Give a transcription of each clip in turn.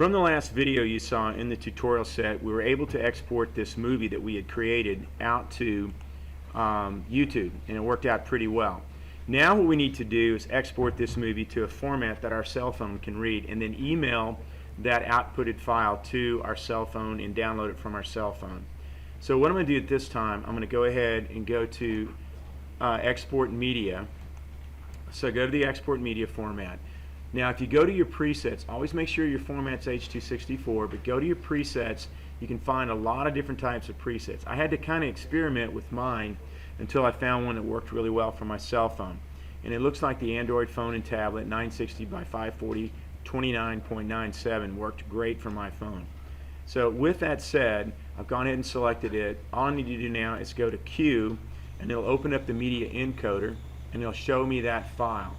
From the last video you saw in the tutorial set, we were able to export this movie that we had created out to YouTube, and it worked out pretty well. Now what we need to do is export this movie to a format that our cell phone can read, and then email that outputted file to our cell phone and download it from our cell phone. So what I'm going to do at this time, I'm going to go ahead and go to Export Media. So go to the Export Media format. Now if you go to your presets, always make sure your format's H.264, but go to your presets. You can find a lot of different types of presets. I had to kind of experiment with mine until I found one that worked really well for my cell phone. And it looks like the Android phone and tablet 960 by 540 29.97 worked great for my phone. So with that said, I've gone ahead and selected it. All I need to do now is go to Q, and it'll open up the media encoder, and it'll show me that file.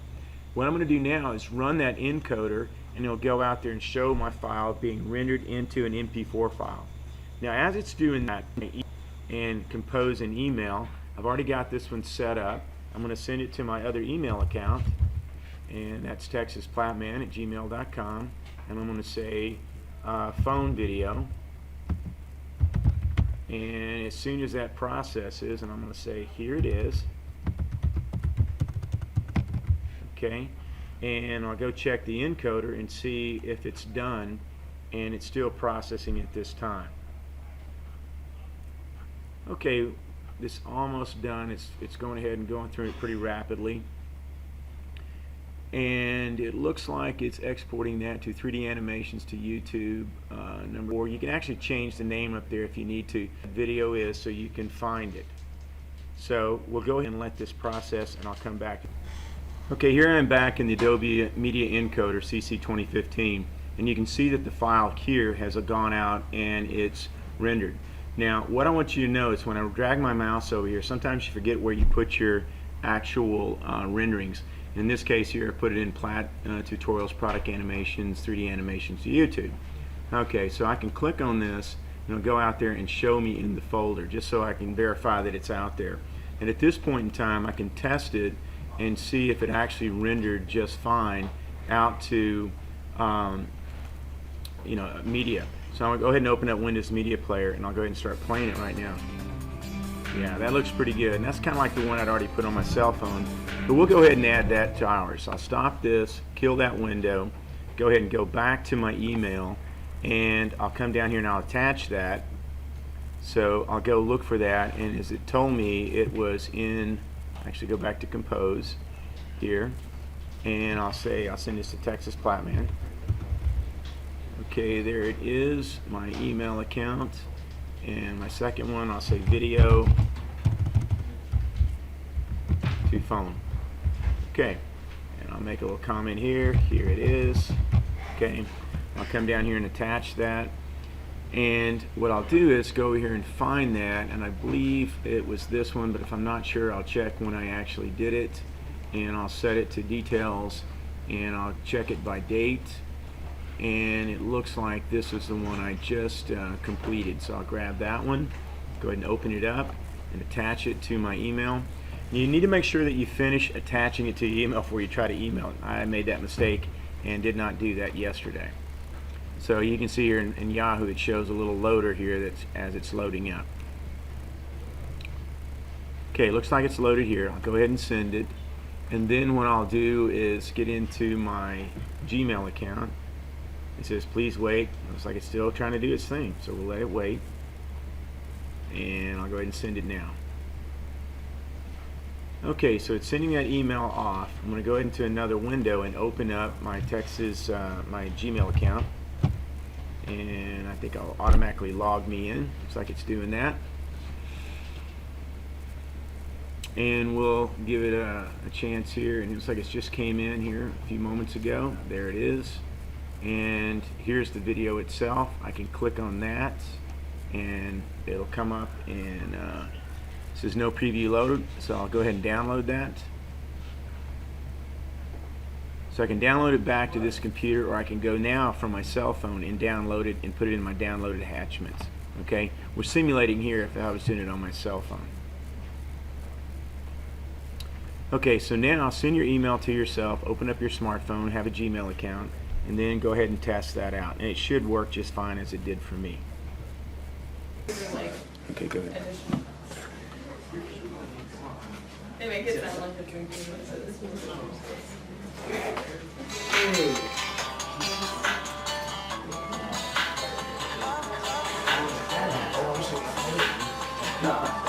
What I'm going to do now is run that encoder, and it'll go out there and show my file being rendered into an MP4 file. Now as it's doing that and compose an email, I've already got this one set up. I'm going to send it to my other email account, and that's texasplatman@gmail.com, and I'm going to say phone video, and as soon as that processes, and I'm going to say here it is. Okay, and I'll go check the encoder and see if it's done, and it's still processing at this time. Okay, this is almost done. It's going ahead and going through it pretty rapidly, and it looks like it's exporting that to 3D Animations to YouTube. Number 4, you can actually change the name up there if you need to. The video is so you can find it. So we'll go ahead and let this process, and I'll come back. Okay, here I am back in the Adobe Media Encoder CC 2015, and you can see that the file here has gone out and it's rendered. Now what I want you to know is when I drag my mouse over here, sometimes you forget where you put your actual renderings. In this case here, I put it in Plat Tutorials, Product Animations, 3D Animations to YouTube. Okay, so I can click on this, and it'll go out there and show me in the folder, just so I can verify that it's out there. And at this point in time, I can test it and see if it actually rendered just fine out to media. So I'm going to go ahead and open up Windows Media Player, and I'll go ahead and start playing it right now. Yeah, that looks pretty good, and that's kind of like the one I'd already put on my cell phone, but we'll go ahead and add that to ours. So I'll stop this, kill that window, go ahead and go back to my email, and I'll come down here and I'll attach that. So I'll go look for that, and as it told me, it was in, actually go back to Compose here, and I'll send this to Texas Platman. Okay, there it is, my email account, and my second one, I'll say video to phone. Okay, and I'll make a little comment here. Here it is. Okay, I'll come down here and attach that, and what I'll do is go over here and find that, and I believe it was this one, but if I'm not sure, I'll check when I actually did it, and I'll set it to details, and I'll check it by date, and it looks like this is the one I just completed. So I'll grab that one, go ahead and open it up and attach it to my email. You need to make sure that you finish attaching it to your email before you try to email it. I made that mistake and did not do that yesterday. So you can see here in Yahoo it shows a little loader here that's as it's loading up. Okay, looks like it's loaded here. I'll go ahead and send it, and then what I'll do is get into my Gmail account. It says please wait. Looks like it's still trying to do its thing, so we'll let it wait, and I'll go ahead and send it now. Okay, so it's sending that email off. I'm going to go ahead into another window and open up my my Gmail account, and I think I'll automatically log me in. Looks like it's doing that, and we'll give it a chance here. And it looks like it's just came in here a few moments ago. There it is, and here's the video itself. I can click on that, and it'll come up, and it says no preview load, so I'll go ahead and download that. So I can download it back to this computer, or I can go now from my cell phone and download it and put it in my downloaded attachments. Okay, we're simulating here if I was doing it on my cell phone. Okay, so now send your email to yourself, open up your smartphone, have a Gmail account, and then go ahead and test that out. And it should work just fine as it did for me. Okay, go ahead. They make it sound like a drinking. No.